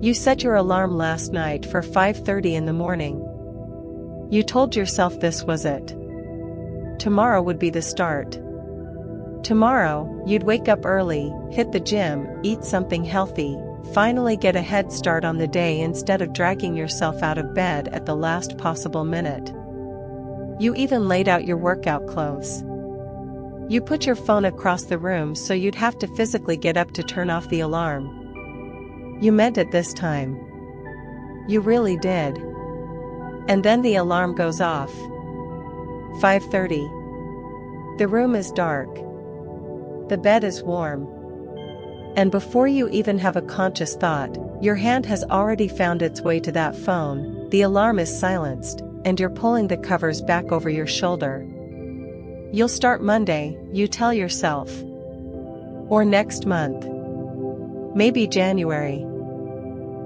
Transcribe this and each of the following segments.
You set your alarm last night for 5:30 in the morning. You told yourself this was it. Tomorrow would be the start. Tomorrow, you'd wake up early, hit the gym, eat something healthy, finally get a head start on the day instead of dragging yourself out of bed at the last possible minute. You even laid out your workout clothes. You put your phone across the room so you'd have to physically get up to turn off the alarm. You meant it this time. You really did. And then the alarm goes off. 5:30. The room is dark. The bed is warm. And before you even have a conscious thought, your hand has already found its way to that phone, the alarm is silenced, and you're pulling the covers back over your shoulder. You'll start Monday, you tell yourself. Or next month. Maybe January.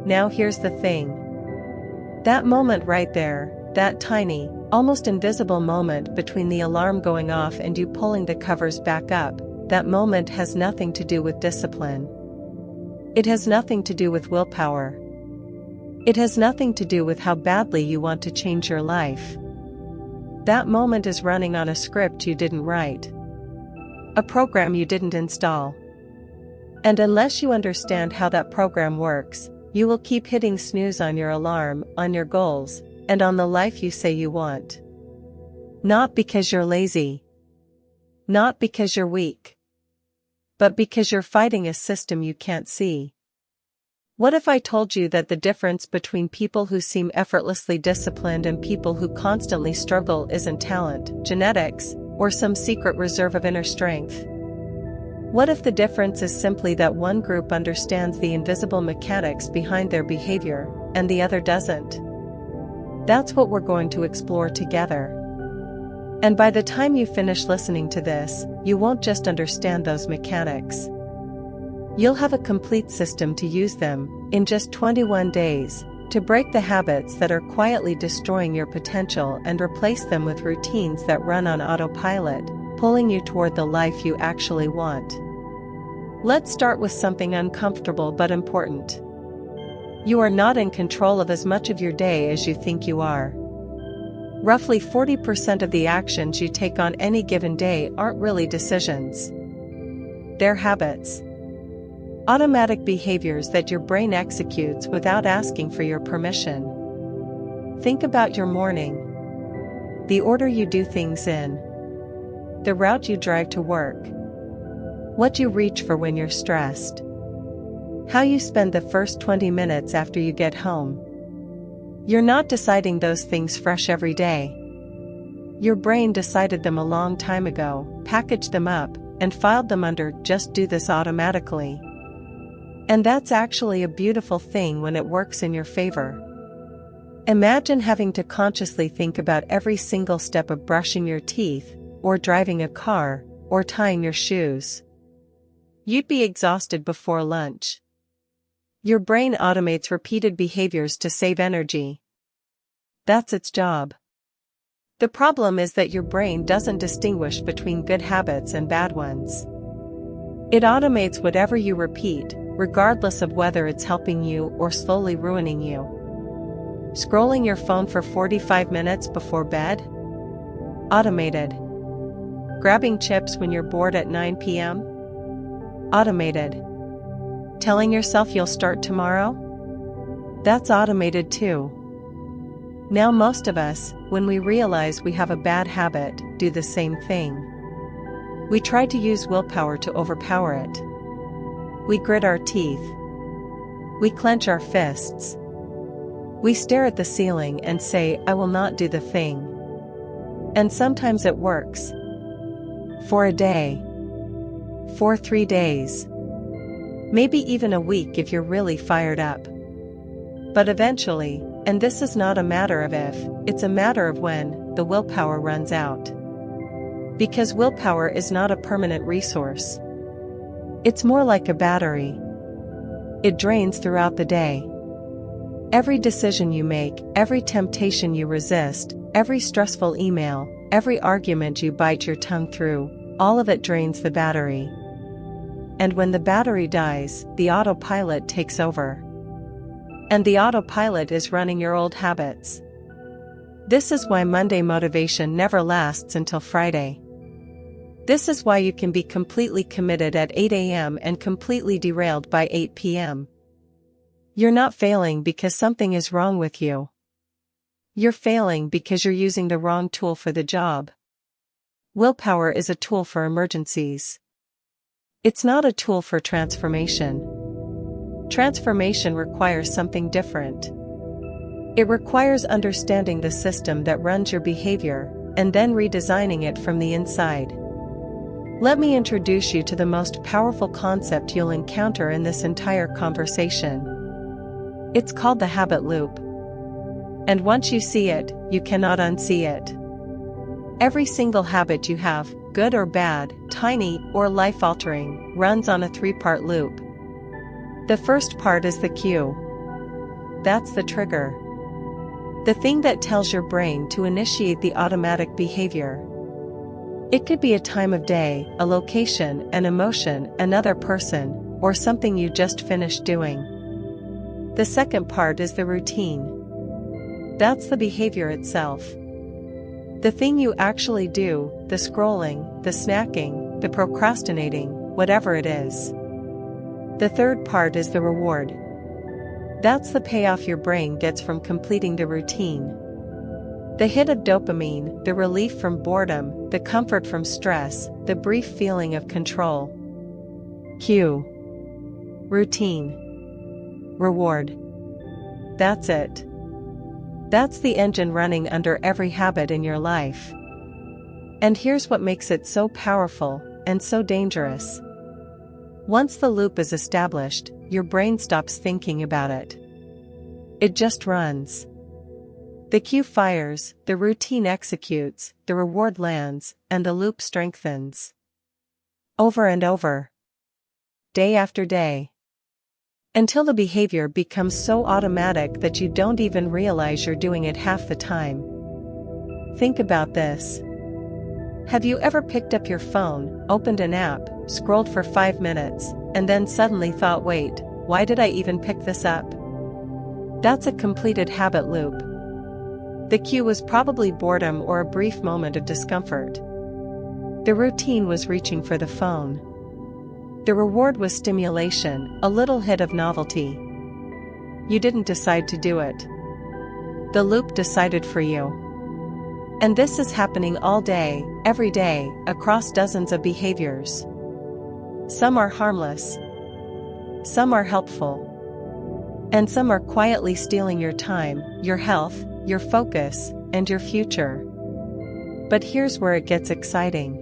Now here's the thing. That moment right there, that tiny, almost invisible moment between the alarm going off and you pulling the covers back up, that moment has nothing to do with discipline. It has nothing to do with willpower. It has nothing to do with how badly you want to change your life. That moment is running on a script you didn't write. A program you didn't install. And unless you understand how that program works, you will keep hitting snooze on your alarm, on your goals, and on the life you say you want. Not because you're lazy. Not because you're weak. But because you're fighting a system you can't see. What if I told you that the difference between people who seem effortlessly disciplined and people who constantly struggle isn't talent, genetics, or some secret reserve of inner strength? What if the difference is simply that one group understands the invisible mechanics behind their behavior, and the other doesn't? That's what we're going to explore together. And by the time you finish listening to this, you won't just understand those mechanics. You'll have a complete system to use them, in just 21 days, to break the habits that are quietly destroying your potential and replace them with routines that run on autopilot, pulling you toward the life you actually want. Let's start with something uncomfortable but important. You are not in control of as much of your day as you think you are. Roughly 40% of the actions you take on any given day aren't really decisions. They're habits. Automatic behaviors that your brain executes without asking for your permission. Think about your morning. The order you do things in. The route you drive to work. What you reach for when you're stressed. How you spend the first 20 minutes after you get home. You're not deciding those things fresh every day. Your brain decided them a long time ago, packaged them up, and filed them under "just do this automatically." And that's actually a beautiful thing when it works in your favor. Imagine having to consciously think about every single step of brushing your teeth, or driving a car, or tying your shoes. You'd be exhausted before lunch. Your brain automates repeated behaviors to save energy. That's its job. The problem is that your brain doesn't distinguish between good habits and bad ones. It automates whatever you repeat, regardless of whether it's helping you or slowly ruining you. Scrolling your phone for 45 minutes before bed? Automated. Grabbing chips when you're bored at 9 p.m.? Automated. Telling yourself you'll start tomorrow? That's automated too. Now most of us, when we realize we have a bad habit, do the same thing. We try to use willpower to overpower it. We grit our teeth. We clench our fists. We stare at the ceiling and say, "I will not do the thing." And sometimes it works. For a day. For 3 days. Maybe even a week if you're really fired up. But eventually, and this is not a matter of if, it's a matter of when, the willpower runs out. Because willpower is not a permanent resource. It's more like a battery. It drains throughout the day. Every decision you make, every temptation you resist, every stressful email, every argument you bite your tongue through, all of it drains the battery. And when the battery dies, the autopilot takes over. And the autopilot is running your old habits. This is why Monday motivation never lasts until Friday. This is why you can be completely committed at 8 a.m. and completely derailed by 8 p.m. You're not failing because something is wrong with you. You're failing because you're using the wrong tool for the job. Willpower is a tool for emergencies. It's not a tool for transformation. Transformation requires something different. It requires understanding the system that runs your behavior, and then redesigning it from the inside. Let me introduce you to the most powerful concept you'll encounter in this entire conversation. It's called the habit loop. And once you see it, you cannot unsee it. Every single habit you have, good or bad, tiny or life-altering, runs on a three-part loop. The first part is the cue. That's the trigger. The thing that tells your brain to initiate the automatic behavior. It could be a time of day, a location, an emotion, another person, or something you just finished doing. The second part is the routine. That's the behavior itself. The thing you actually do, the scrolling, the snacking, the procrastinating, whatever it is. The third part is the reward. That's the payoff your brain gets from completing the routine. The hit of dopamine, the relief from boredom, the comfort from stress, the brief feeling of control. Cue. Routine. Reward. That's it. That's the engine running under every habit in your life. And here's what makes it so powerful, and so dangerous. Once the loop is established, your brain stops thinking about it. It just runs. The cue fires, the routine executes, the reward lands, and the loop strengthens. Over and over. Day after day. Until the behavior becomes so automatic that you don't even realize you're doing it half the time. Think about this. Have you ever picked up your phone, opened an app, scrolled for 5 minutes, and then suddenly thought, wait, why did I even pick this up? That's a completed habit loop. The cue was probably boredom or a brief moment of discomfort. The routine was reaching for the phone. The reward was stimulation, a little hit of novelty. You didn't decide to do it. The loop decided for you. And this is happening all day, every day, across dozens of behaviors. Some are harmless. Some are helpful. And some are quietly stealing your time, your health, your focus, and your future. But here's where it gets exciting.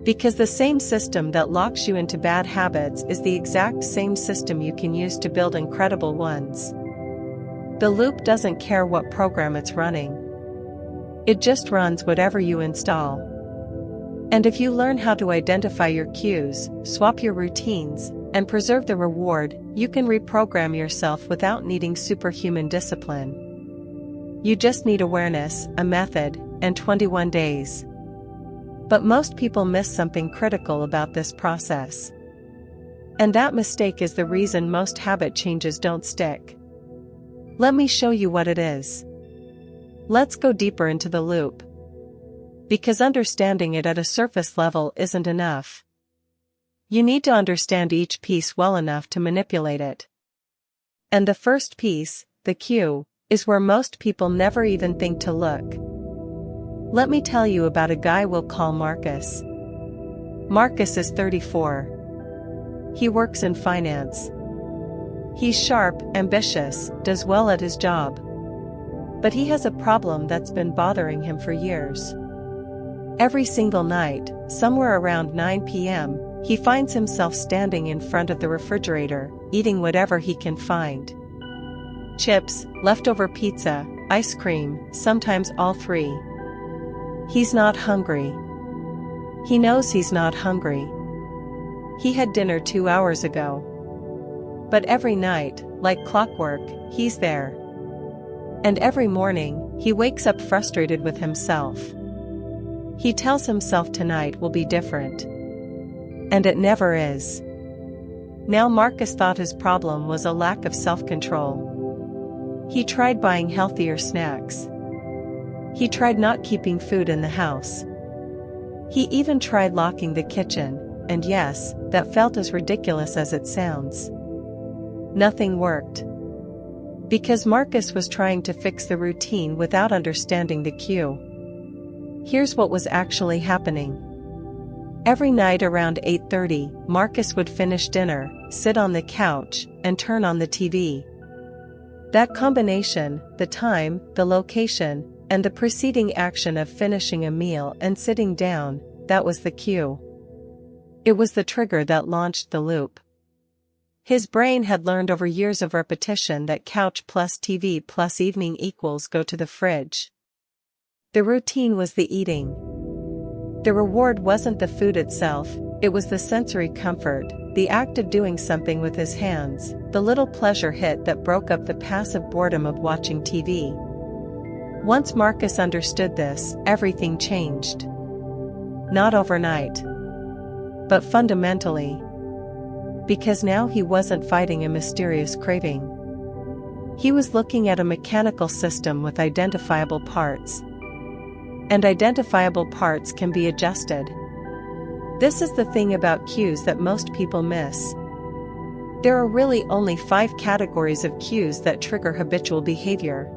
Because the same system that locks you into bad habits is the exact same system you can use to build incredible ones. The loop doesn't care what program it's running. It just runs whatever you install. And if you learn how to identify your cues, swap your routines, and preserve the reward, you can reprogram yourself without needing superhuman discipline. You just need awareness, a method, and 21 days. But most people miss something critical about this process. And that mistake is the reason most habit changes don't stick. Let me show you what it is. Let's go deeper into the loop. Because understanding it at a surface level isn't enough. You need to understand each piece well enough to manipulate it. And the first piece, the cue, is where most people never even think to look. Let me tell you about a guy we'll call Marcus. Marcus is 34. He works in finance. He's sharp, ambitious, does well at his job. But he has a problem that's been bothering him for years. Every single night, somewhere around 9 p.m., he finds himself standing in front of the refrigerator, eating whatever he can find. Chips, leftover pizza, ice cream, sometimes all three. He's not hungry. He knows he's not hungry. He had dinner 2 hours ago. But every night, like clockwork, he's there. And every morning, he wakes up frustrated with himself. He tells himself tonight will be different. And it never is. Now Marcus thought his problem was a lack of self-control. He tried buying healthier snacks. He tried not keeping food in the house. He even tried locking the kitchen, and yes, that felt as ridiculous as it sounds. Nothing worked. Because Marcus was trying to fix the routine without understanding the cue. Here's what was actually happening. Every night around 8:30, Marcus would finish dinner, sit on the couch, and turn on the TV. That combination, the time, the location, and the preceding action of finishing a meal and sitting down, that was the cue. It was the trigger that launched the loop. His brain had learned over years of repetition that couch plus TV plus evening equals go to the fridge. The routine was the eating. The reward wasn't the food itself, it was the sensory comfort, the act of doing something with his hands, the little pleasure hit that broke up the passive boredom of watching TV. Once Marcus understood this, everything changed. Not overnight, but fundamentally. Because now he wasn't fighting a mysterious craving. He was looking at a mechanical system with identifiable parts. And identifiable parts can be adjusted. This is the thing about cues that most people miss. There are really only 5 categories of cues that trigger habitual behavior.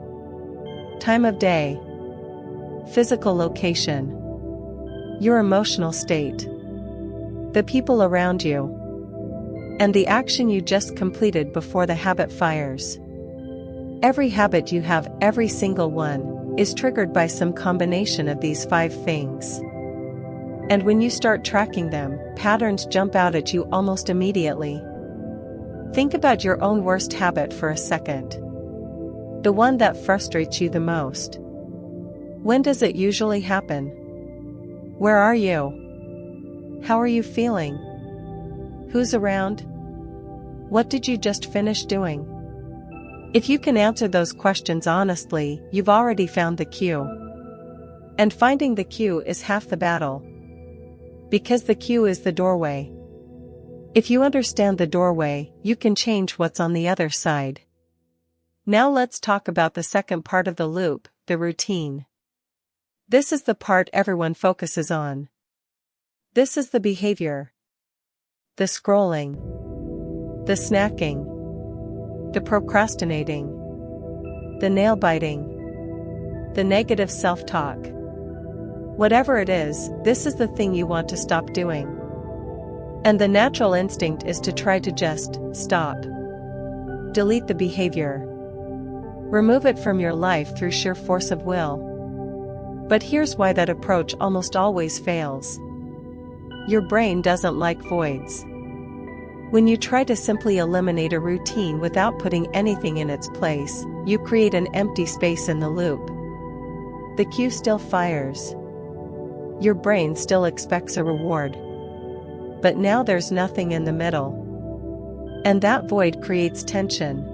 Time of day, physical location, your emotional state, the people around you, and the action you just completed before the habit fires. Every habit you have, every single one, is triggered by some combination of these 5 things. And when you start tracking them, patterns jump out at you almost immediately. Think about your own worst habit for a second. The one that frustrates you the most. When does it usually happen? Where are you? How are you feeling? Who's around? What did you just finish doing? If you can answer those questions honestly, you've already found the cue. And finding the cue is half the battle. Because the cue is the doorway. If you understand the doorway, you can change what's on the other side. Now let's talk about the second part of the loop, the routine. This is the part everyone focuses on. This is the behavior. The scrolling. The snacking. The procrastinating. The nail-biting. The negative self-talk. Whatever it is, this is the thing you want to stop doing. And the natural instinct is to try to just stop. Delete the behavior. Remove it from your life through sheer force of will. But here's why that approach almost always fails. Your brain doesn't like voids. When you try to simply eliminate a routine without putting anything in its place, you create an empty space in the loop. The cue still fires. Your brain still expects a reward. But now there's nothing in the middle. And that void creates tension,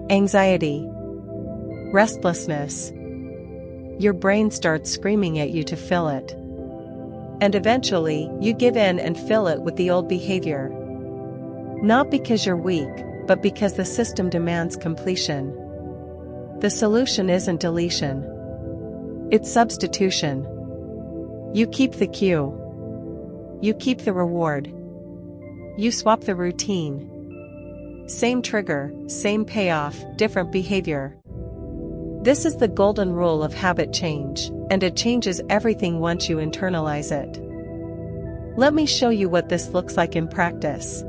anxiety, restlessness. Your brain starts screaming at you to fill it. And eventually, you give in and fill it with the old behavior. Not because you're weak, but because the system demands completion. The solution isn't deletion. It's substitution. You keep the cue. You keep the reward. You swap the routine. Same trigger, same payoff, different behavior. This is the golden rule of habit change, and it changes everything once you internalize it. Let me show you what this looks like in practice.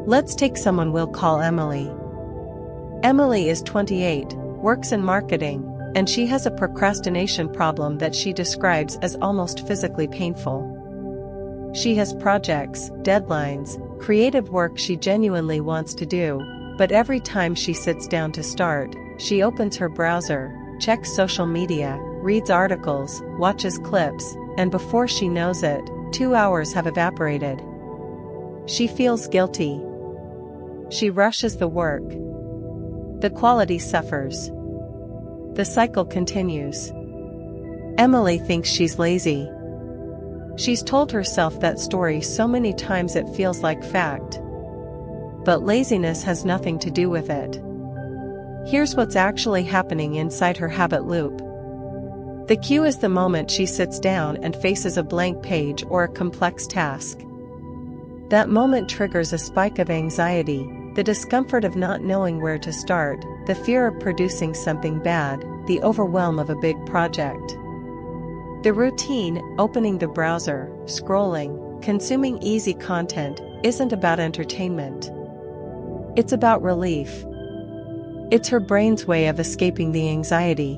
Let's take someone we'll call Emily. Emily is 28, works in marketing, and she has a procrastination problem that she describes as almost physically painful. She has projects, deadlines, creative work she genuinely wants to do, but every time she sits down to start, she opens her browser, checks social media, reads articles, watches clips, and before she knows it, 2 hours have evaporated. She feels guilty. She rushes the work. The quality suffers. The cycle continues. Emily thinks she's lazy. She's told herself that story so many times it feels like fact. But laziness has nothing to do with it. Here's what's actually happening inside her habit loop. The cue is the moment she sits down and faces a blank page or a complex task. That moment triggers a spike of anxiety, the discomfort of not knowing where to start, the fear of producing something bad, the overwhelm of a big project. The routine, opening the browser, scrolling, consuming easy content, isn't about entertainment. It's about relief. It's her brain's way of escaping the anxiety.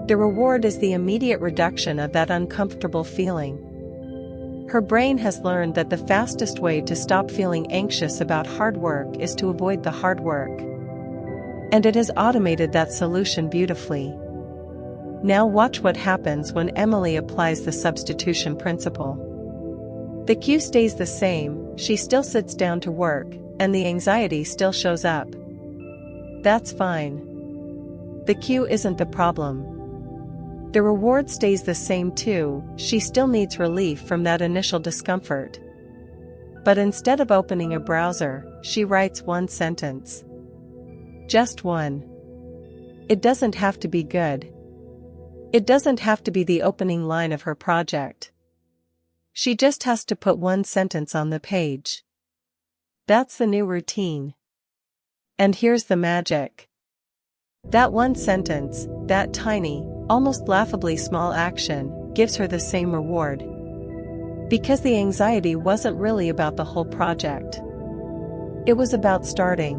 The reward is the immediate reduction of that uncomfortable feeling. Her brain has learned that the fastest way to stop feeling anxious about hard work is to avoid the hard work. And it has automated that solution beautifully. Now watch what happens when Emily applies the substitution principle. The cue stays the same, she still sits down to work, and the anxiety still shows up. That's fine. The cue isn't the problem. The reward stays the same too, she still needs relief from that initial discomfort. But instead of opening a browser, she writes one sentence. Just one. It doesn't have to be good. It doesn't have to be the opening line of her project. She just has to put one sentence on the page. That's the new routine. And here's the magic. That one sentence, that tiny, almost laughably small action, gives her the same reward. Because the anxiety wasn't really about the whole project. It was about starting.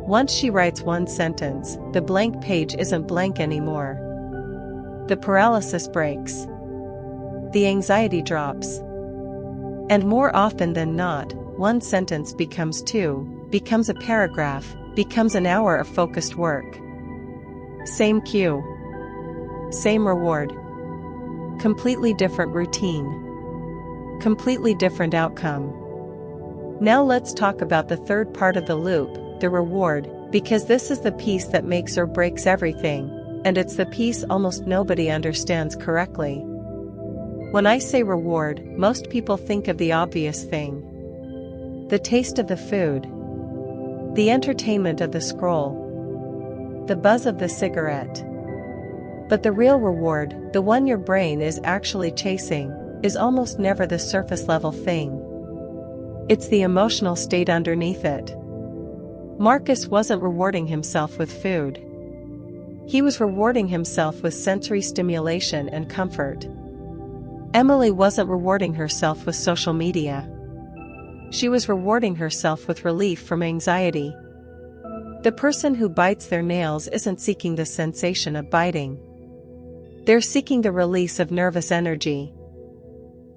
Once she writes one sentence, the blank page isn't blank anymore. The paralysis breaks. The anxiety drops. And more often than not, one sentence becomes two, becomes a paragraph, becomes an hour of focused work. Same cue. Same reward. Completely different routine. Completely different outcome. Now let's talk about the third part of the loop, the reward, because this is the piece that makes or breaks everything, and it's the piece almost nobody understands correctly. When I say reward, most people think of the obvious thing. The taste of the food. The entertainment of the scroll. The buzz of the cigarette. But the real reward, the one your brain is actually chasing, is almost never the surface level thing. It's the emotional state underneath it. Marcus wasn't rewarding himself with food. He was rewarding himself with sensory stimulation and comfort. Emily wasn't rewarding herself with social media. She was rewarding herself with relief from anxiety. The person who bites their nails isn't seeking the sensation of biting. They're seeking the release of nervous energy.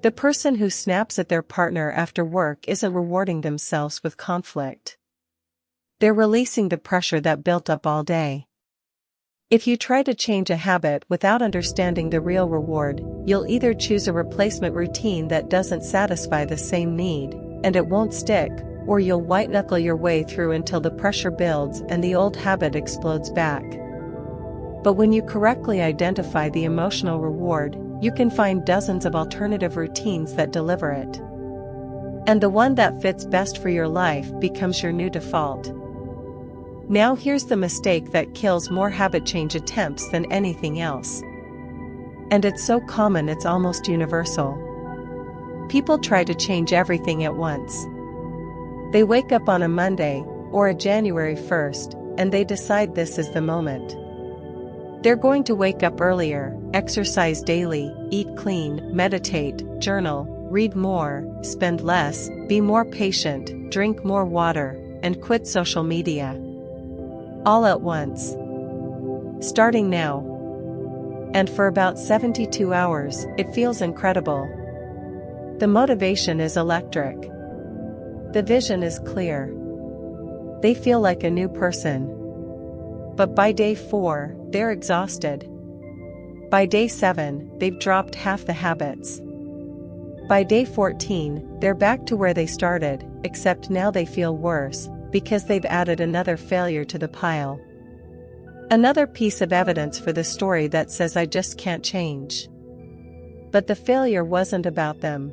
The person who snaps at their partner after work isn't rewarding themselves with conflict. They're releasing the pressure that built up all day. If you try to change a habit without understanding the real reward, you'll either choose a replacement routine that doesn't satisfy the same need, and it won't stick, or you'll white-knuckle your way through until the pressure builds and the old habit explodes back. But when you correctly identify the emotional reward, you can find dozens of alternative routines that deliver it. And the one that fits best for your life becomes your new default. Now here's the mistake that kills more habit change attempts than anything else. And it's so common it's almost universal. People try to change everything at once. They wake up on a Monday, or a January 1st, and they decide this is the moment. They're going to wake up earlier, exercise daily, eat clean, meditate, journal, read more, spend less, be more patient, drink more water, and quit social media. All at once. Starting now. And for about 72 hours, it feels incredible. The motivation is electric. The vision is clear. They feel like a new person. But by day 4, they're exhausted. By day 7, they've dropped half the habits. By day 14, they're back to where they started, except now they feel worse, because they've added another failure to the pile. Another piece of evidence for the story that says I just can't change. But the failure wasn't about them.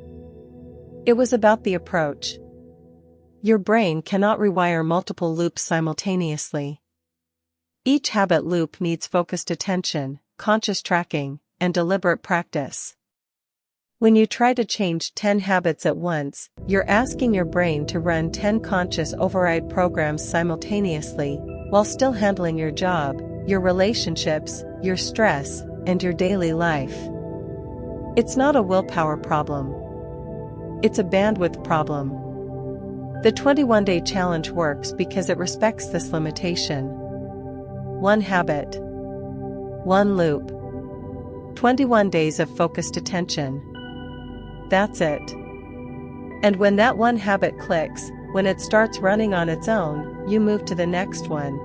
It was about the approach. Your brain cannot rewire multiple loops simultaneously. Each habit loop needs focused attention, conscious tracking, and deliberate practice. When you try to change 10 habits at once, you're asking your brain to run 10 conscious override programs simultaneously, while still handling your job, your relationships, your stress, and your daily life. It's not a willpower problem. It's a bandwidth problem. The 21-day challenge works because it respects this limitation. 1 habit. 1 loop. 21 days of focused attention. That's it. And when that one habit clicks, when it starts running on its own, you move to the next one.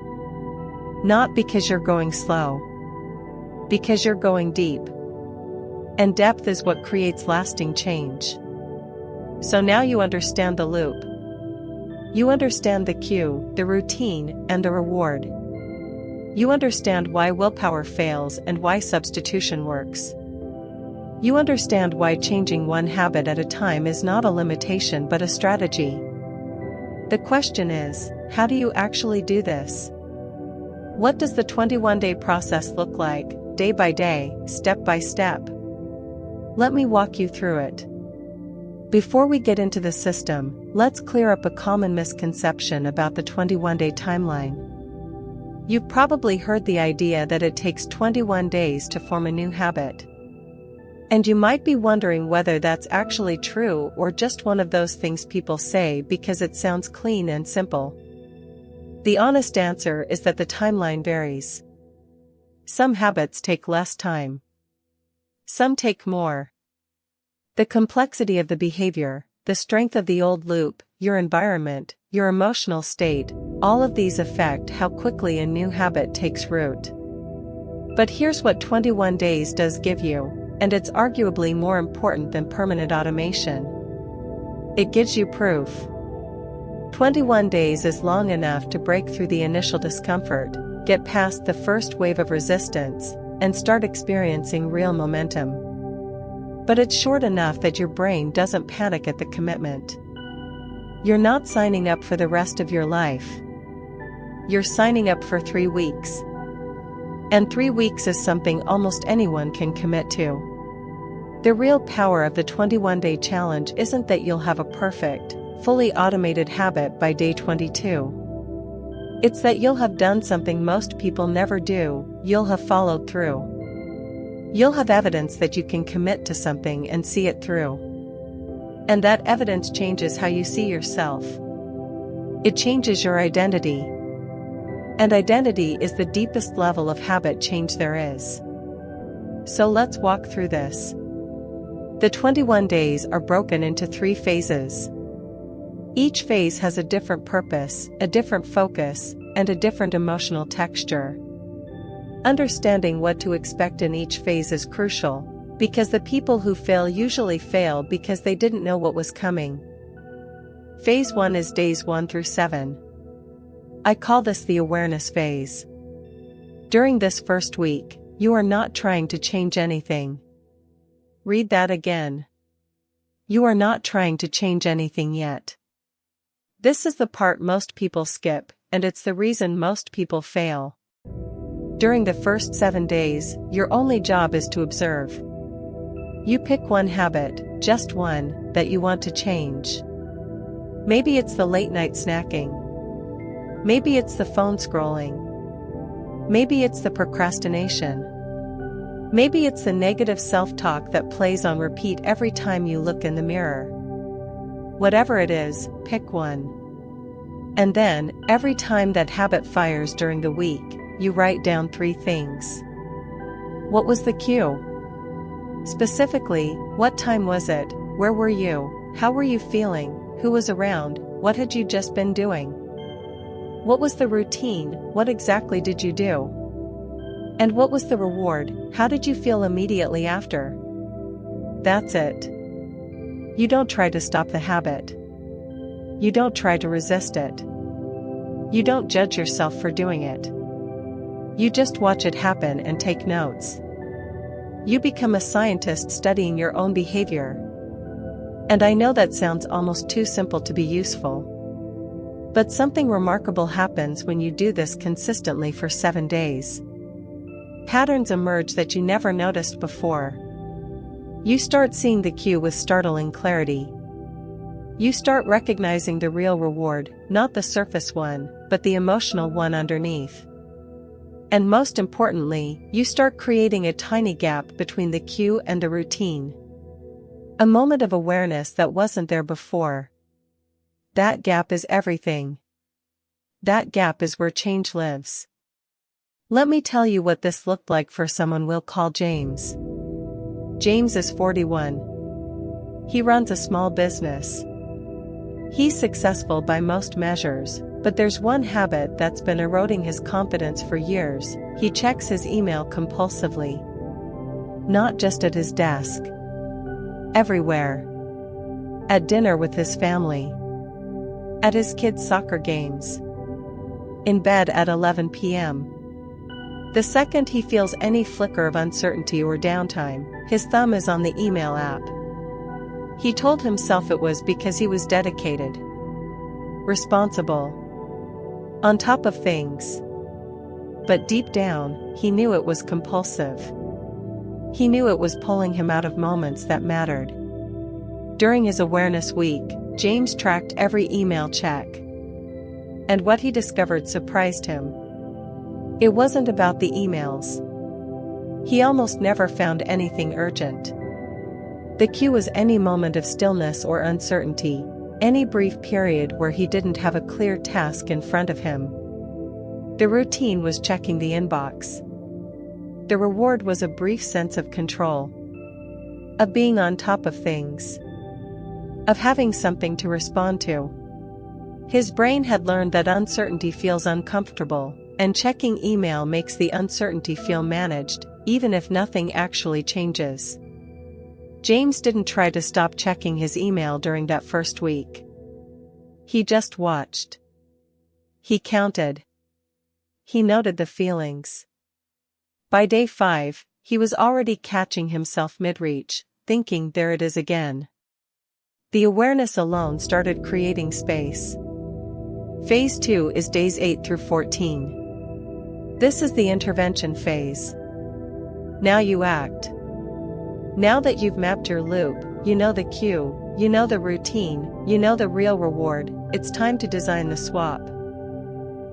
Not because you're going slow. Because you're going deep. And depth is what creates lasting change. So now you understand the loop. You understand the cue, the routine, and the reward. You understand why willpower fails and why substitution works. You understand why changing one habit at a time is not a limitation but a strategy. The question is, how do you actually do this? What does the 21-day process look like, day by day, step by step? Let me walk you through it. Before we get into the system, let's clear up a common misconception about the 21-day timeline. You've probably heard the idea that it takes 21 days to form a new habit. And you might be wondering whether that's actually true or just one of those things people say because it sounds clean and simple. The honest answer is that the timeline varies. Some habits take less time. Some take more. The complexity of the behavior, the strength of the old loop, your environment, your emotional state, all of these affect how quickly a new habit takes root. But here's what 21 days does give you, and it's arguably more important than permanent automation. It gives you proof. 21 days is long enough to break through the initial discomfort, get past the first wave of resistance, and start experiencing real momentum. But it's short enough that your brain doesn't panic at the commitment. You're not signing up for the rest of your life. You're signing up for 3 weeks. And 3 weeks is something almost anyone can commit to. The real power of the 21-day challenge isn't that you'll have a perfect, fully automated habit by day 22. It's that you'll have done something most people never do, you'll have followed through. You'll have evidence that you can commit to something and see it through. And that evidence changes how you see yourself. It changes your identity. And identity is the deepest level of habit change there is. So let's walk through this. The 21 days are broken into 3 phases. Each phase has a different purpose, a different focus, and a different emotional texture. Understanding what to expect in each phase is crucial, because the people who fail usually fail because they didn't know what was coming. Phase 1 is days 1 through 7. I call this the awareness phase. During this first week, you are not trying to change anything. Read that again. You are not trying to change anything yet. This is the part most people skip, and it's the reason most people fail. During the first 7 days, your only job is to observe. You pick one habit, just one, that you want to change. Maybe it's the late night snacking. Maybe it's the phone scrolling. Maybe it's the procrastination. Maybe it's the negative self-talk that plays on repeat every time you look in the mirror. Whatever it is, pick one. And then, every time that habit fires during the week, you write down 3 things. What was the cue? Specifically, what time was it? Where were you? How were you feeling? Who was around? What had you just been doing? What was the routine? What exactly did you do? And what was the reward? How did you feel immediately after? That's it. You don't try to stop the habit. You don't try to resist it. You don't judge yourself for doing it. You just watch it happen and take notes. You become a scientist studying your own behavior. And I know that sounds almost too simple to be useful. But something remarkable happens when you do this consistently for 7 days. Patterns emerge that you never noticed before. You start seeing the cue with startling clarity. You start recognizing the real reward, not the surface one, but the emotional one underneath. And most importantly, you start creating a tiny gap between the cue and the routine. A moment of awareness that wasn't there before. That gap is everything. That gap is where change lives. Let me tell you what this looked like for someone we'll call James. James is 41. He runs a small business. He's successful by most measures, but there's one habit that's been eroding his confidence for years. He checks his email compulsively. Not just at his desk. Everywhere. At dinner with his family. At his kids' soccer games. In bed at 11 p.m. The second he feels any flicker of uncertainty or downtime, his thumb is on the email app. He told himself it was because he was dedicated. Responsible. On top of things. But deep down, he knew it was compulsive. He knew it was pulling him out of moments that mattered. During his awareness week, James tracked every email check. And what he discovered surprised him. It wasn't about the emails. He almost never found anything urgent. The cue was any moment of stillness or uncertainty, any brief period where he didn't have a clear task in front of him. The routine was checking the inbox. The reward was a brief sense of control. Of being on top of things. Of having something to respond to. His brain had learned that uncertainty feels uncomfortable, and checking email makes the uncertainty feel managed, even if nothing actually changes. James didn't try to stop checking his email during that first week. He just watched. He counted. He noted the feelings. By day 5, he was already catching himself mid-reach, thinking, there it is again. The awareness alone started creating space. Phase 2 is days 8 through 14. This is the intervention phase. Now you act. Now that you've mapped your loop, you know the cue, you know the routine, you know the real reward, it's time to design the swap.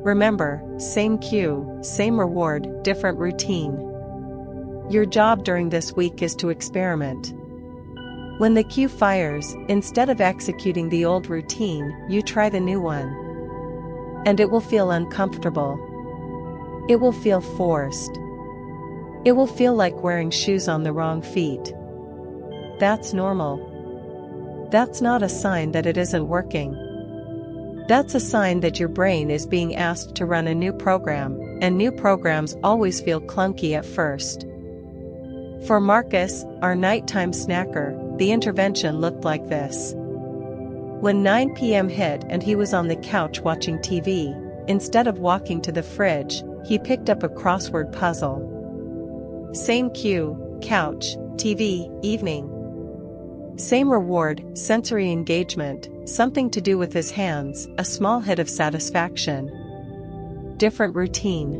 Remember, same cue, same reward, different routine. Your job during this week is to experiment. When the cue fires, instead of executing the old routine, you try the new one. And it will feel uncomfortable. It will feel forced. It will feel like wearing shoes on the wrong feet. That's normal. That's not a sign that it isn't working. That's a sign that your brain is being asked to run a new program, and new programs always feel clunky at first. For Marcus, our nighttime snacker, the intervention looked like this. When 9 p.m. hit and he was on the couch watching TV, instead of walking to the fridge, he picked up a crossword puzzle. Same cue, couch, TV, evening. Same reward, sensory engagement, something to do with his hands, a small hit of satisfaction. Different routine.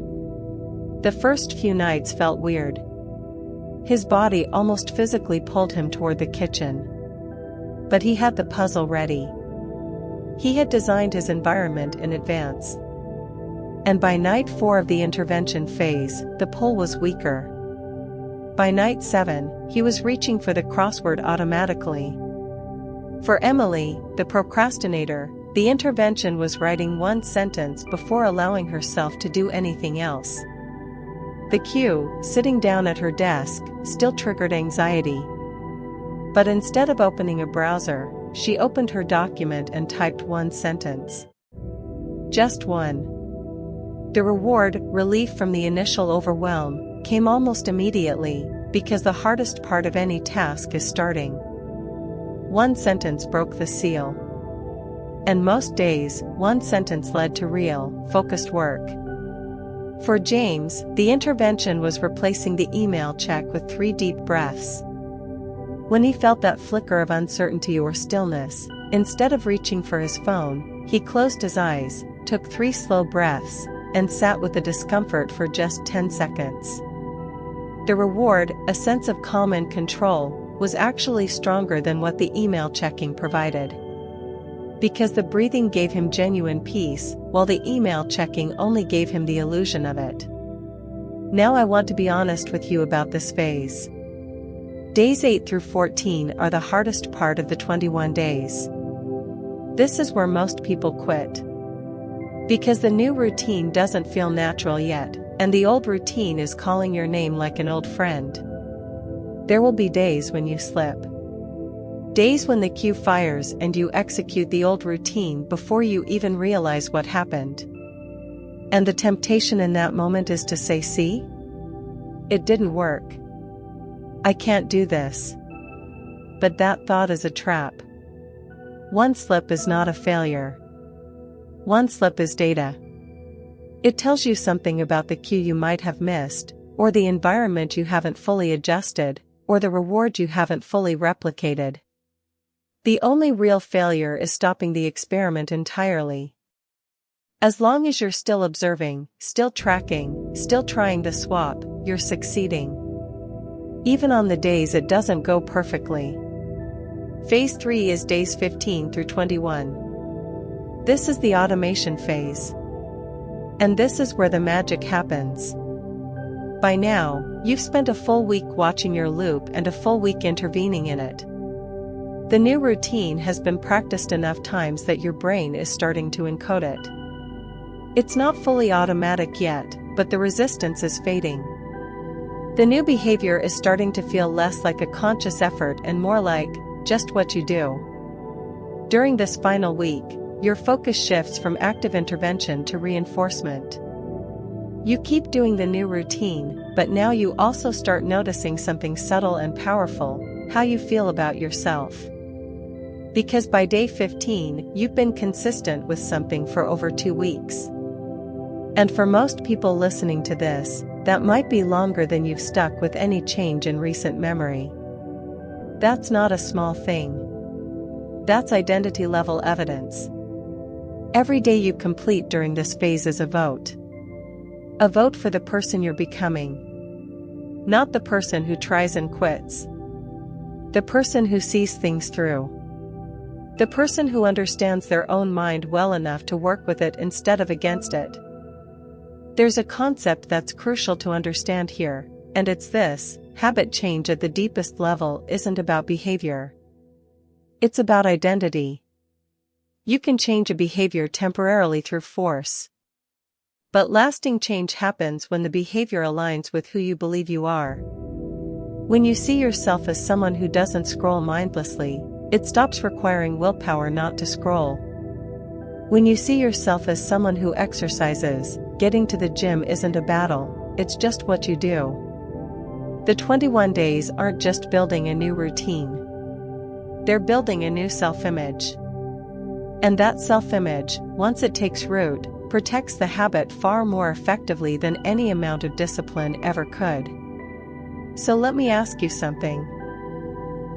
The first few nights felt weird. His body almost physically pulled him toward the kitchen. But he had the puzzle ready. He had designed his environment in advance. And by night 4 of the intervention phase, the pull was weaker. By night 7, he was reaching for the crossword automatically. For Emily, the procrastinator, the intervention was writing one sentence before allowing herself to do anything else. The cue, sitting down at her desk, still triggered anxiety. But instead of opening a browser, she opened her document and typed one sentence. Just one. The reward, relief from the initial overwhelm, came almost immediately, because the hardest part of any task is starting. One sentence broke the seal. And most days, one sentence led to real, focused work. For James, the intervention was replacing the email check with 3 deep breaths. When he felt that flicker of uncertainty or stillness, Instead of reaching for his phone, he closed his eyes, took 3 slow breaths, and sat with the discomfort for just 10 seconds. The reward, a sense of calm and control, was actually stronger than what the email checking provided. Because the breathing gave him genuine peace, while the email checking only gave him the illusion of it. Now I want to be honest with you about this phase. Days 8 through 14 are the hardest part of the 21 days. This is where most people quit. Because the new routine doesn't feel natural yet, and the old routine is calling your name like an old friend. There will be days when you slip. Days when the cue fires and you execute the old routine before you even realize what happened. And the temptation in that moment is to say, see? It didn't work. I can't do this. But that thought is a trap. One slip is not a failure. One slip is data. It tells you something about the cue you might have missed, or the environment you haven't fully adjusted, or the reward you haven't fully replicated. The only real failure is stopping the experiment entirely. As long as you're still observing, still tracking, still trying the swap, you're succeeding. Even on the days it doesn't go perfectly. Phase 3 is days 15 through 21. This is the automation phase. And this is where the magic happens. By now, you've spent a full week watching your loop and a full week intervening in it. The new routine has been practiced enough times that your brain is starting to encode it. It's not fully automatic yet, but the resistance is fading. The new behavior is starting to feel less like a conscious effort and more like just what you do. During this final week, your focus shifts from active intervention to reinforcement. You keep doing the new routine, but now you also start noticing something subtle and powerful: how you feel about yourself. Because by day 15, you've been consistent with something for over 2 weeks. And for most people listening to this, that might be longer than you've stuck with any change in recent memory. That's not a small thing. That's identity level evidence. Every day you complete during this phase is a vote. A vote for the person you're becoming. Not the person who tries and quits. The person who sees things through. The person who understands their own mind well enough to work with it instead of against it. There's a concept that's crucial to understand here, and it's this: habit change at the deepest level isn't about behavior. It's about identity. You can change a behavior temporarily through force. But lasting change happens when the behavior aligns with who you believe you are. When you see yourself as someone who doesn't scroll mindlessly, it stops requiring willpower not to scroll. When you see yourself as someone who exercises, getting to the gym isn't a battle, it's just what you do. The 21 days aren't just building a new routine. They're building a new self-image. And that self-image, once it takes root, protects the habit far more effectively than any amount of discipline ever could. So let me ask you something.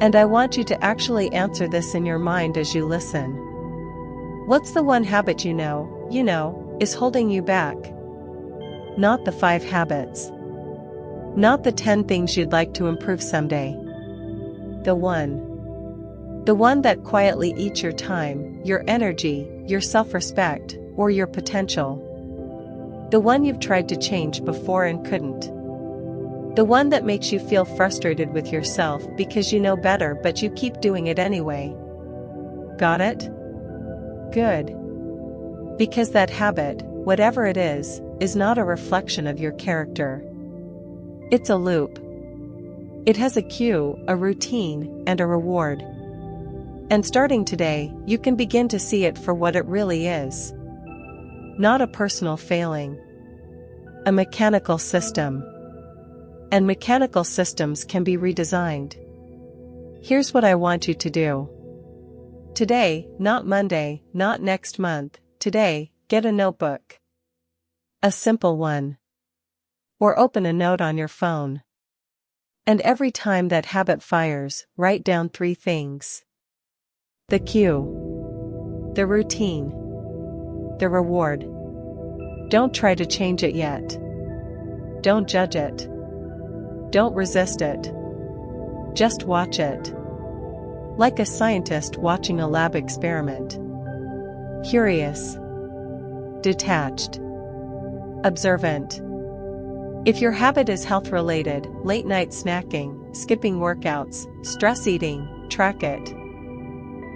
And I want you to actually answer this in your mind as you listen. What's the one habit you know, is holding you back? Not the 5 habits. Not the 10 things you'd like to improve someday. The one. The one that quietly eats your time, your energy, your self-respect, or your potential. The one you've tried to change before and couldn't. The one that makes you feel frustrated with yourself because you know better but you keep doing it anyway. Got it? Good. Because that habit, whatever it is not a reflection of your character. It's a loop. It has a cue, a routine, and a reward. And starting today, you can begin to see it for what it really is. Not a personal failing. A mechanical system. And mechanical systems can be redesigned. Here's what I want you to do. Today, not Monday, not next month, today, get a notebook. A simple one. Or open a note on your phone. And every time that habit fires, write down 3 things. The cue. The routine. The reward. Don't try to change it yet. Don't judge it. Don't resist it. Just watch it. Like a scientist watching a lab experiment. Curious. Detached. Observant. If your habit is health-related, late-night snacking, skipping workouts, stress eating, track it.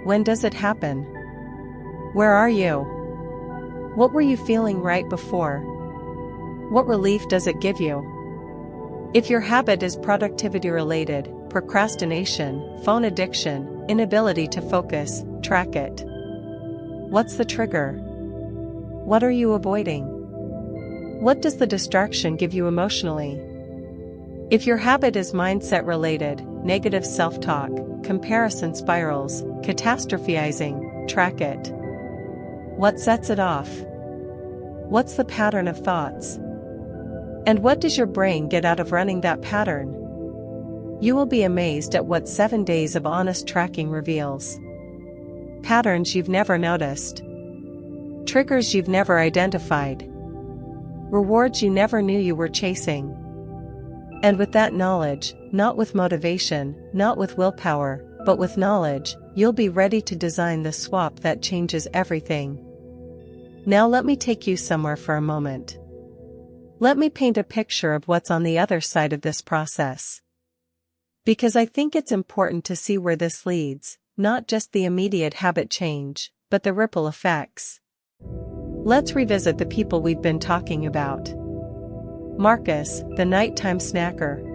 When does it happen? Where are you? What were you feeling right before? What relief does it give you? If your habit is productivity-related, procrastination, phone addiction, inability to focus, track it. What's the trigger? What are you avoiding? What does the distraction give you emotionally? If your habit is mindset-related, negative self-talk, comparison spirals, catastrophizing, track it. What sets it off? What's the pattern of thoughts? And what does your brain get out of running that pattern? You will be amazed at what 7 days of honest tracking reveals. Patterns you've never noticed. Triggers you've never identified. Rewards you never knew you were chasing. And with that knowledge, not with motivation, not with willpower, but with knowledge, you'll be ready to design the swap that changes everything. Now let me take you somewhere for a moment. Let me paint a picture of what's on the other side of this process. Because I think it's important to see where this leads, not just the immediate habit change, but the ripple effects. Let's revisit the people we've been talking about. Marcus, the nighttime snacker.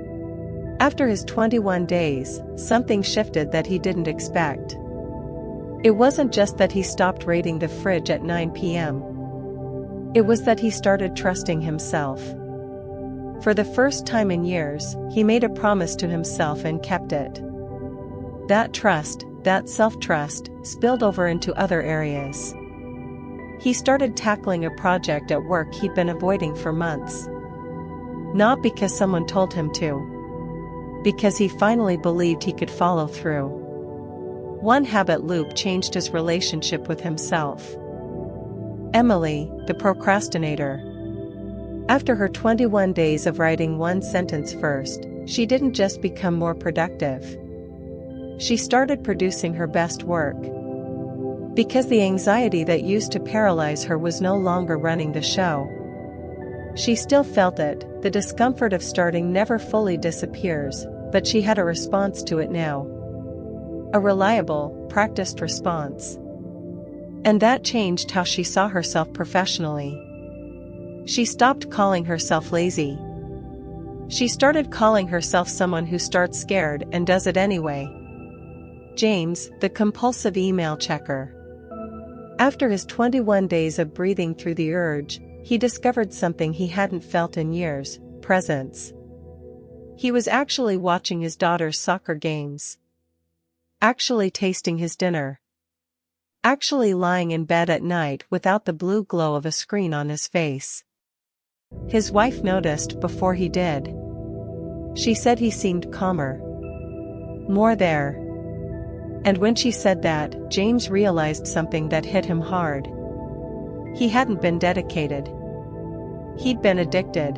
After his 21 days, something shifted that he didn't expect. It wasn't just that he stopped raiding the fridge at 9 p.m. It was that he started trusting himself. For the first time in years, he made a promise to himself and kept it. That trust, that self-trust, spilled over into other areas. He started tackling a project at work he'd been avoiding for months. Not because someone told him to. Because he finally believed he could follow through. One habit loop changed his relationship with himself. Emily, the procrastinator. After her 21 days of writing one sentence first, she didn't just become more productive. She started producing her best work. Because the anxiety that used to paralyze her was no longer running the show. She still felt it, the discomfort of starting never fully disappears, but she had a response to it now. A reliable, practiced response. And that changed how she saw herself professionally. She stopped calling herself lazy. She started calling herself someone who starts scared and does it anyway. James, the compulsive email checker. After his 21 days of breathing through the urge, he discovered something he hadn't felt in years: presence. He was actually watching his daughter's soccer games. Actually tasting his dinner. Actually lying in bed at night without the blue glow of a screen on his face. His wife noticed before he did. She said he seemed calmer. More there. And when she said that, James realized something that hit him hard. He hadn't been dedicated. He'd been addicted.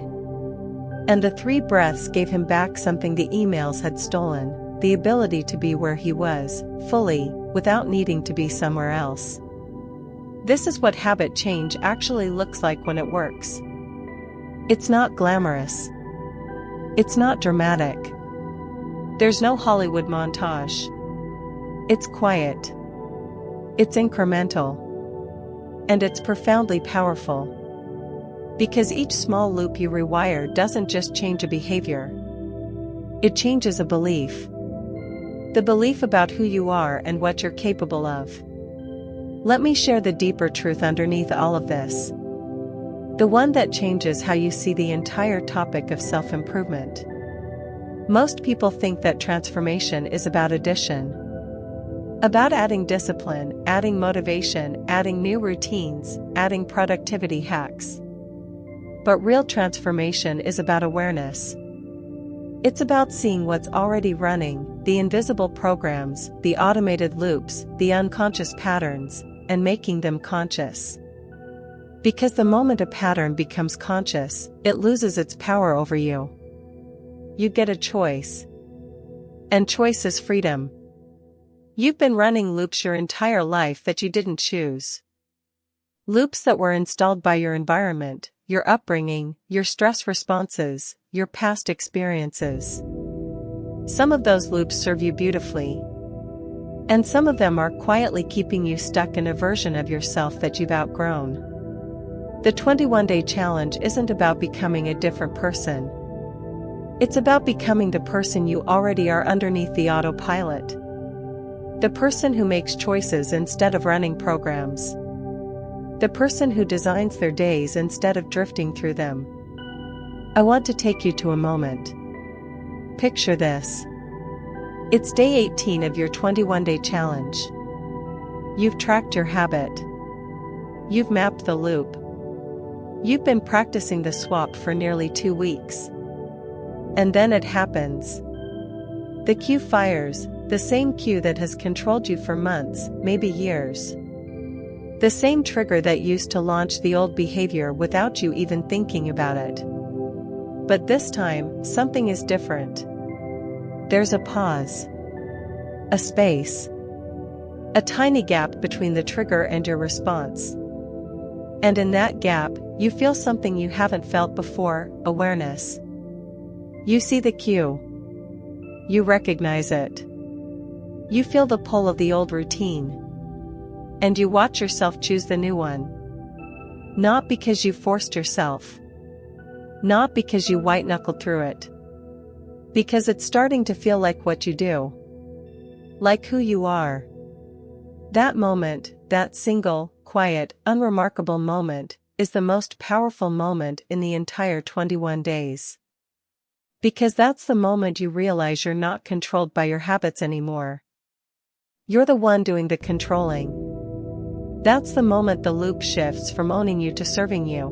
And the 3 breaths gave him back something the emails had stolen, the ability to be where he was, fully, without needing to be somewhere else. This is what habit change actually looks like when it works. It's not glamorous. It's not dramatic. There's no Hollywood montage. It's quiet. It's incremental. And it's profoundly powerful. Because each small loop you rewire doesn't just change a behavior. It changes a belief. The belief about who you are and what you're capable of. Let me share the deeper truth underneath all of this. The one that changes how you see the entire topic of self-improvement. Most people think that transformation is about addition. About adding discipline, adding motivation, adding new routines, adding productivity hacks. But real transformation is about awareness. It's about seeing what's already running, the invisible programs, the automated loops, the unconscious patterns, and making them conscious. Because the moment a pattern becomes conscious, it loses its power over you. You get a choice. And choice is freedom. You've been running loops your entire life that you didn't choose. Loops that were installed by your environment, your upbringing, your stress responses, your past experiences. Some of those loops serve you beautifully. And some of them are quietly keeping you stuck in a version of yourself that you've outgrown. The 21-day challenge isn't about becoming a different person. It's about becoming the person you already are underneath the autopilot. The person who makes choices instead of running programs. The person who designs their days instead of drifting through them. I want to take you to a moment. Picture this. It's day 18 of your 21-day challenge. You've tracked your habit. You've mapped the loop. You've been practicing the swap for nearly 2 weeks. And then it happens. The cue fires, the same cue that has controlled you for months, maybe years. The same trigger that used to launch the old behavior without you even thinking about it. But this time, something is different. There's a pause. A space. A tiny gap between the trigger and your response. And in that gap, you feel something you haven't felt before, awareness. You see the cue. You recognize it. You feel the pull of the old routine. And you watch yourself choose the new one. Not because you forced yourself. Not because you white-knuckled through it. Because it's starting to feel like what you do. Like who you are. That moment, that single, quiet, unremarkable moment, is the most powerful moment in the entire 21 days. Because that's the moment you realize you're not controlled by your habits anymore. You're the one doing the controlling. That's the moment the loop shifts from owning you to serving you.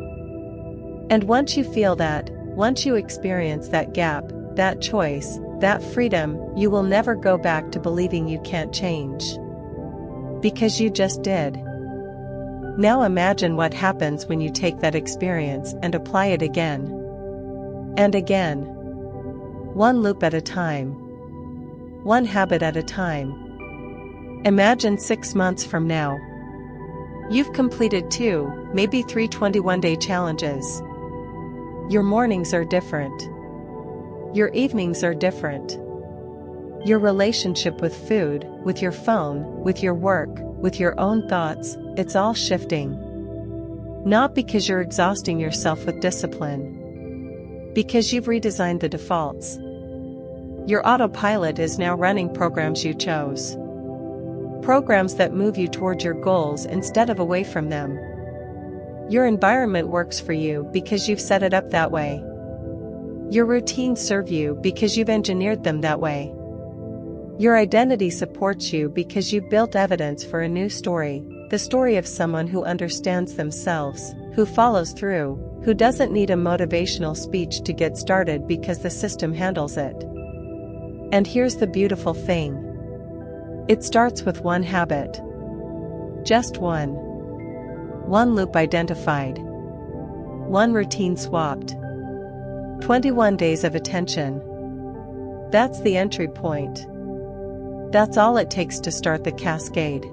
And once you feel that, once you experience that gap, that choice, that freedom, you will never go back to believing you can't change. Because you just did. Now imagine what happens when you take that experience and apply it again. And again. One loop at a time. One habit at a time. Imagine 6 months from now. You've completed 2, maybe 3 21-day challenges. Your mornings are different. Your evenings are different. Your relationship with food, with your phone, with your work, with your own thoughts, it's all shifting. Not because you're exhausting yourself with discipline. Because you've redesigned the defaults. Your autopilot is now running programs you chose. Programs that move you toward your goals instead of away from them. Your environment works for you because you've set it up that way. Your routines serve you because you've engineered them that way. Your identity supports you because you've built evidence for a new story, the story of someone who understands themselves, who follows through, who doesn't need a motivational speech to get started because the system handles it. And here's the beautiful thing. It starts with one habit. Just one. One loop identified. One routine swapped. 21 days of attention. That's the entry point. That's all it takes to start the cascade.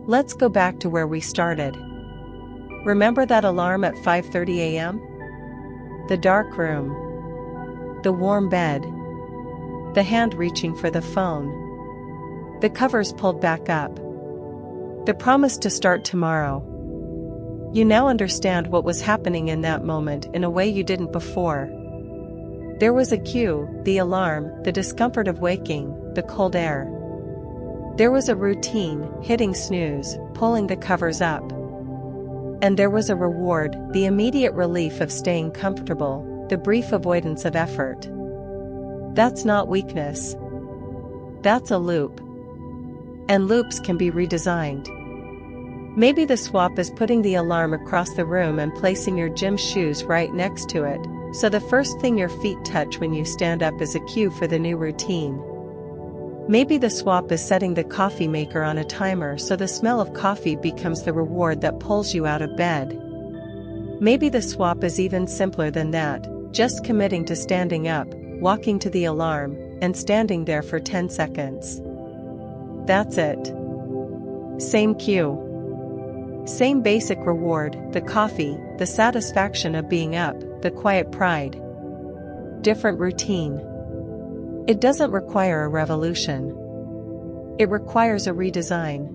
Let's go back to where we started. Remember that alarm at 5:30 a.m.? The dark room. The warm bed. The hand reaching for the phone. The covers pulled back up. The promise to start tomorrow. You now understand what was happening in that moment in a way you didn't before. There was a cue, the alarm, the discomfort of waking, the cold air. There was a routine, hitting snooze, pulling the covers up. And there was a reward, the immediate relief of staying comfortable, the brief avoidance of effort. That's not weakness. That's a loop. And loops can be redesigned. Maybe the swap is putting the alarm across the room and placing your gym shoes right next to it, so the first thing your feet touch when you stand up is a cue for the new routine. Maybe the swap is setting the coffee maker on a timer so the smell of coffee becomes the reward that pulls you out of bed. Maybe the swap is even simpler than that, just committing to standing up, walking to the alarm, and standing there for 10 seconds. That's it. Same cue. Same basic reward, the coffee, the satisfaction of being up, the quiet pride. Different routine. It doesn't require a revolution. It requires a redesign.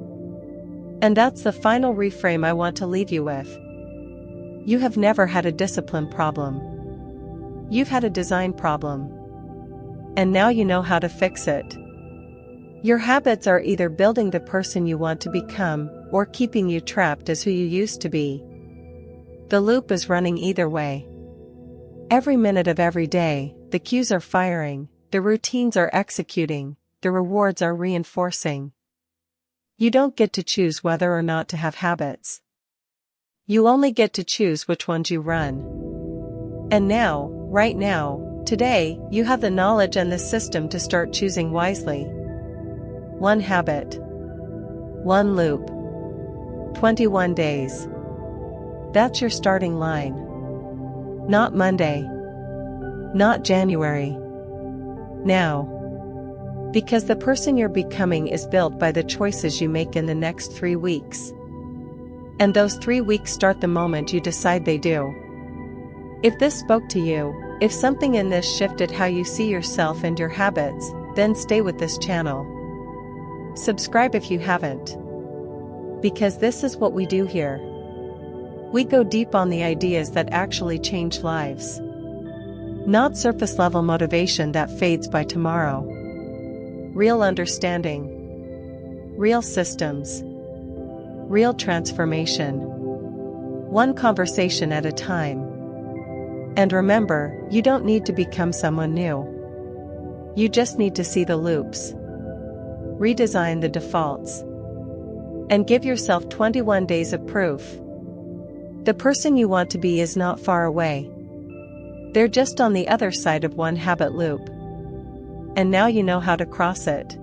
And that's the final reframe I want to leave you with. You have never had a discipline problem. You've had a design problem. And now you know how to fix it. Your habits are either building the person you want to become, or keeping you trapped as who you used to be. The loop is running either way. Every minute of every day, the cues are firing, the routines are executing, the rewards are reinforcing. You don't get to choose whether or not to have habits. You only get to choose which ones you run. And now, right now, today, you have the knowledge and the system to start choosing wisely. One habit. One loop. 21 days. That's your starting line. Not Monday. Not January. Now. Because the person you're becoming is built by the choices you make in the next 3 weeks. And those 3 weeks start the moment you decide they do. If this spoke to you, if something in this shifted how you see yourself and your habits, then stay with this channel. Subscribe if you haven't. Because this is what we do here. We go deep on the ideas that actually change lives. Not surface-level motivation that fades by tomorrow. Real understanding. Real systems. Real transformation. One conversation at a time. And remember, you don't need to become someone new. You just need to see the loops. Redesign the defaults. And give yourself 21 days of proof. The person you want to be is not far away. They're just on the other side of one habit loop. And now you know how to cross it.